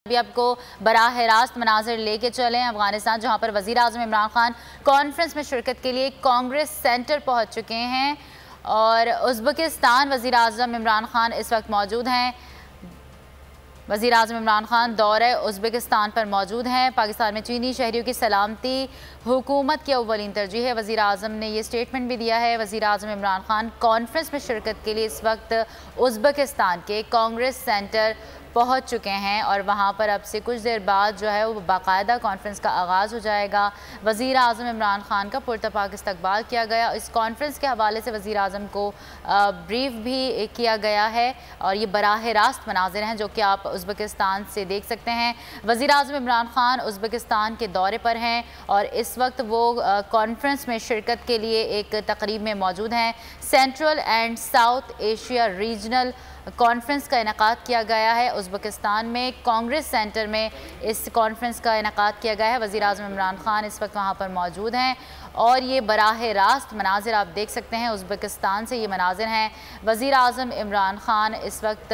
अभी आपको बराह रास्त मनाजिर लेके चलें अफगानिस्तान, जहां पर वज़ीर आज़म इमरान खान कॉन्फ्रेंस में शिरकत के लिए कांग्रेस सेंटर पहुंच चुके हैं और उज़्बेकिस्तान वज़ीर आज़म इमरान खान इस वक्त मौजूद हैं। वज़ीर आज़म इमरान खान दौरे उज़्बेकिस्तान पर मौजूद हैं। पाकिस्तान में चीनी शहरियों की सलामती हुकूमत की अव्वलीन तरजीह है। वज़ीर आज़म ने यह स्टेटमेंट भी दिया है। वज़ीर आज़म इमरान खान कॉन्फ्रेंस में शिरकत के लिए इस वक्त उज़्बेकिस्तान के कांग्रेस सेंटर पहुंच चुके हैं और वहां पर अब से कुछ देर बाद जो है वो बाकायदा कॉन्फ्रेंस का आगाज़ हो जाएगा। वज़ीर आज़म इमरान खान का पुरतपाक इस्तकबाल किया गया। इस कॉन्फ्रेंस के हवाले से वज़ीर आज़म को ब्रीफ भी किया गया है और ये बराह रास्त मनाजिर हैं जो कि आप उज़्बेकिस्तान से देख सकते हैं। वज़ीर आज़म इमरान खान उज़्बेकिस्तान के दौरे पर हैं और इस वक्त वो कॉन्फ्रेंस में शिरकत के लिए एक तकरीब में मौजूद हैं। Central and south Asia regional conference का इनेकाद किया गया है। उज़्बेकिस्तान में कांग्रेस सेंटर में इस कॉन्फ्रेंस का इनेकाद किया गया है। वज़ीर आज़म इमरान खान इस वक्त वहाँ पर मौजूद हैं और ये बराह रास्त मनाजिर आप देख सकते हैं। उज़्बेकिस्तान से ये मनाजिर हैं। वज़ीर आज़म इमरान खान इस वक्त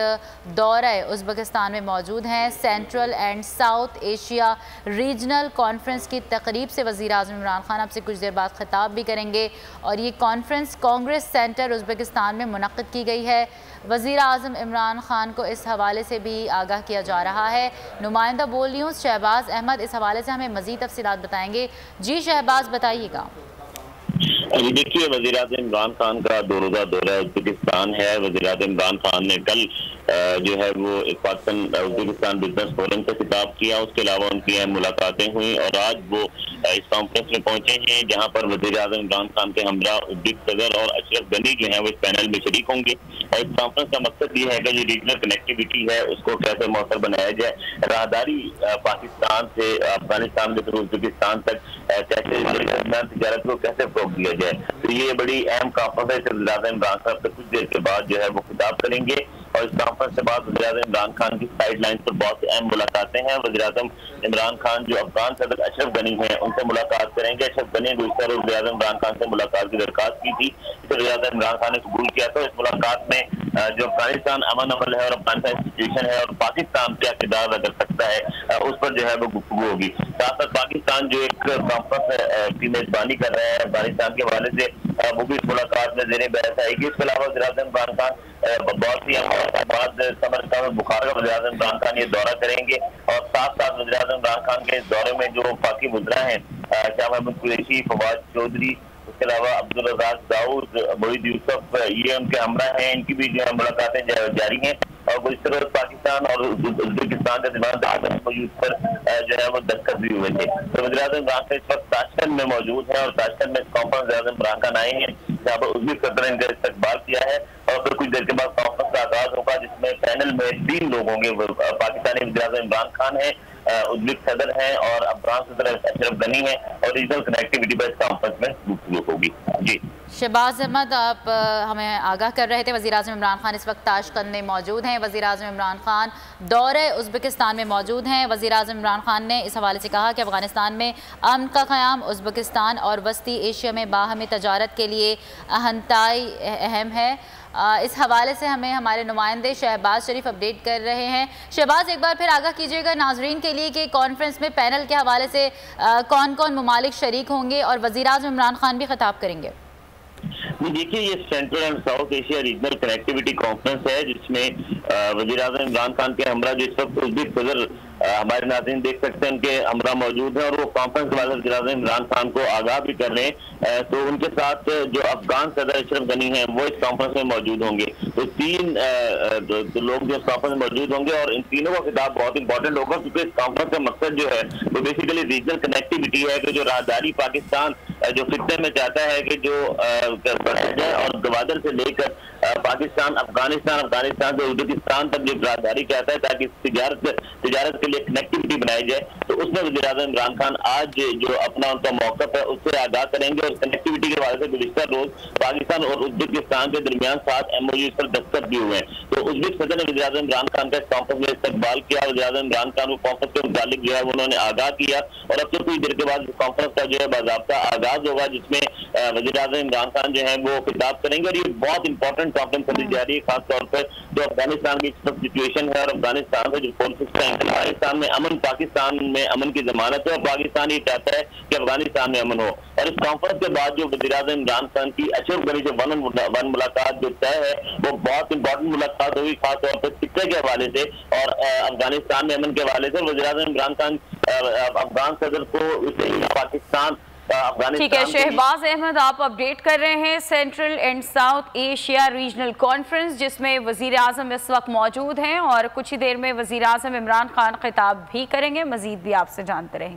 दौरे उज़्बेकिस्तान में मौजूद हैं। Central and south Asia regional conference की तकरीब से वज़ीर आज़म इमरान खान आपसे कुछ देर बाद खिताब भी करेंगे और ये कॉन्फ्रेंस कांग्रेस सेंटर उज़्बेकिस्तान में मुनक़्क़िद की गई है। वज़ीर आज़म इमरान खान को इस हवाले से भी आगाह किया जा रहा है। नुमाइंदा बोल न्यूज़ शहबाज अहमद इस हवाले से हमें मज़ीद तफसीलात बताएंगे। जी शहबाज, बताइएगा। अभी देखिए, वज़ीर आज़म इमरान खान का 2 रोज़ा दौरा उज़्बेकिस्तान है। वज़ीर आज़म इमरान खान ने कल जो है वो एक पाकिस्तान उज़्बेकिस्तान बिजनेस फोरम से खिताब किया। उसके अलावा उनकी मुलाकातें हुई और आज वो इस कॉन्फ्रेंस में पहुंचे हैं जहां पर वज़ीर आज़म इमरान खान के हमरा उज़्बेक सदर और अशरफ गनी जो है वो इस पैनल में शरीक होंगे। और इस कॉन्फ्रेंस का मकसद ये है कि जो रीजनल कनेक्टिविटी है उसको कैसे मौसर बनाया जाए, राहदारी पाकिस्तान से अफगानिस्तान के थ्रू उज़्बेकिस्तान तक कैसे तजारत को कैसे फ़रोग़ दिया जाए। तो ये बड़ी अहम कॉन्फ्रेंस है। वज़ीर आज़म इमरान खान से कुछ देर के बाद जो है वो खिताब करेंगे और इस कॉन्फ्रेंस के बाद वज़ीर आज़म इमरान खान की साइड लाइन पर बहुत सी अहम मुलाकातें हैं। वज़ीर आज़म इमरान खान जो अफगान सदर अशरफ गनी हैं उनसे मुलाकात करेंगे। अशरफ गनी ने गुज़श्ता रोज़ वज़ीर आज़म इमरान खान से मुलाकात की दरख्वास्त की थी, इसे वज़ीर आज़म इमरान खान ने कबूल किया था। इस मुलाकात में जो अफगानिस्तान अमन अमल है और अफगानिस्तान सिचुएशन है और पाकिस्तान क्या किरदार अदा कर सकता है उस पर जो है वो गुफ्तगू होगी। साथ साथ पाकिस्तान जो एक कॉन्फ्रेंस की मेजबानी कर रहे हैं अफगानिस्तान के हवाले से वो भी इस मुलाकात में ज़ेरे बहस आएगी। इसके अलावा वज़ीर आज़म इमरान खान बहुत सी बाद समरकंद में बुखार का वज़ीर आज़म इमरान खान ये दौरा करेंगे और साथ साथ वज़ीर आज़म इमरान खान के इस दौरे में जो पाकी मुजरा हैं शाह महमूद कुरैशी, फवाद चौधरी, उसके अलावा अब्दुल रज़ाक दाऊद, मोहिद यूसुफ, ये उनके हमरा हैं। इनकी भी जो है मुलाकातें जारी हैं और गुज़श्ता रोज़ पाकिस्तान और उज़्बेकिस्तान के दरमियान मौजूद पर जो है वो दस्तखत भी हुए थे। तो वज़ीर आज़म इमरान खान इस वक्त ताशकंद में मौजूद है और ताशकंद में इस कॉन्फ्रेंस वज़ीर आज़म इमरान खान आए हैं जहाँ पर उज़्बेक सदर ने इनका इस्तकबाल किया है और फिर कुछ देर के बाद कॉन्फ्रेंस का आगाज होगा जिसमें पैनल में 3 लोग होंगे। पाकिस्तानी वज़ीर आज़म इमरान खान है, उज़्बेक सदर हैं और अफगान सदर अशरफ गनी है और रीजनल कनेक्टिविटी पर इस कॉन्फ्रेंस में गुफ्तगू होगी। जी शहबाज अहमद, आप हमें आगाह कर रहे थे। वज़ीर आज़म इमरान खान इस वक्त ताशकंद में मौजूद हैं। वज़ीर आज़म इमरान खान दौरे उज़्बेकिस्तान में मौजूद हैं। वज़ीर आज़म इमरान खान ने इस हवाले से कहा कि अफ़गानिस्तान में अमन का क़याम उज़्बेकिस्तान और वस्ती एशिया में बाहमी तजारत के लिए अहंताई अहम है। इस हवाले से हमें हमारे नुमाइंदे शहबाज शरीफ अपडेट कर रहे हैं। शहबाज, एक बार फिर आगाह कीजिएगा नाजरीन के लिए कि कॉन्फ्रेंस में पैनल के हवाले से कौन कौन ममालिक शरीक होंगे और वज़ीर आज़म इमरान खान भी खिताब करेंगे। देखिए, ये central and south Asia regional connectivity conference है जिसमें वज़ीर आज़म इमरान खान के हमरा जो इस वक्त उज़्बेक सदर हमारे नाज़रीन देख सकते हैं उनके हमरा मौजूद हैं और वो कॉन्फ्रेंस के बाद वज़ीर आज़म इमरान खान को आगाह भी कर रहे हैं। तो उनके साथ जो अफगान सदर अशरफ गनी हैं वो इस कॉन्फ्रेंस में मौजूद होंगे। तो 3 लोग जो इस कॉन्फ्रेंस में मौजूद होंगे और इन तीनों का खिताब बहुत इंपॉर्टेंट होगा क्योंकि इस कॉन्फ्रेंस का मकसद जो है वो बेसिकली रीजनल कनेक्टिविटी है कि जो राहदारी पाकिस्तान जो फितने में चाहता है कि जो और गवादर से लेकर पाकिस्तान अफगानिस्तान से उज़्बेकिस्तान तक जो राहदारी चाहता है ताकि तिजारत के लिए कनेक्टिविटी बनाई जाए। तो उसमें वज़ीर आज़म इमरान खान आज जो अपना उनका मौक़िफ़ है उससे आगाह करेंगे। और कनेक्टिविटी के हवाले से गुज़िश्ता रोज पाकिस्तान और उज़्बेकिस्तान के दरमियान 7 MOUs पर दस्तखत भी हुए हैं। तो उज़्बेक सदर ने वज़ीर आज़म इमरान खान का इस कॉन्फ्रेंस में इस्तकबाल किया। वज़ीर आज़म इमरान खान को कॉन्फ्रेंस के मुतालिक जो है उन्होंने आगाह किया और अब से कुछ देर के बाद कॉन्फ्रेंस का जो है बाज़ाब्ता आगाज होगा, जिसमें वज़ीर आज़म इमरान खान जो है वो खिताब करेंगे। और ये बहुत इंपॉर्टेंट कॉन्फ्रेंस होने जा रही है, खासतौर पर जो अफगानिस्तान की सिचुएशन है और अफगानिस्तान से जो फोर्सेस हैं, अफगानिस्तान में अमन, पाकिस्तान में अमन की जमानत है और पाकिस्तान ये चाहता है कि अफगानिस्तान में अमन हो। और इस कॉन्फ्रेंस के बाद जो वज़ीर आज़म इमरान खान की अशरफ गनी से वन मुलाकात जो तय है वो बहुत इंपॉर्टेंट मुलाकात होगी, खासतौर पर खित्ते के हवाले से और अफगानिस्तान में अमन के हवाले से। वज़ीर आज़म इमरान खान अफगान सदर को पाकिस्तान ठीक है शहबाज अहमद, आप अपडेट कर रहे हैं central and south Asia regional conference, जिसमें वज़ीर आज़म इस वक्त मौजूद हैं और कुछ ही देर में वज़ीर आज़म इमरान खान खिताब भी करेंगे। मज़ीद भी आपसे जानते रहेंगे।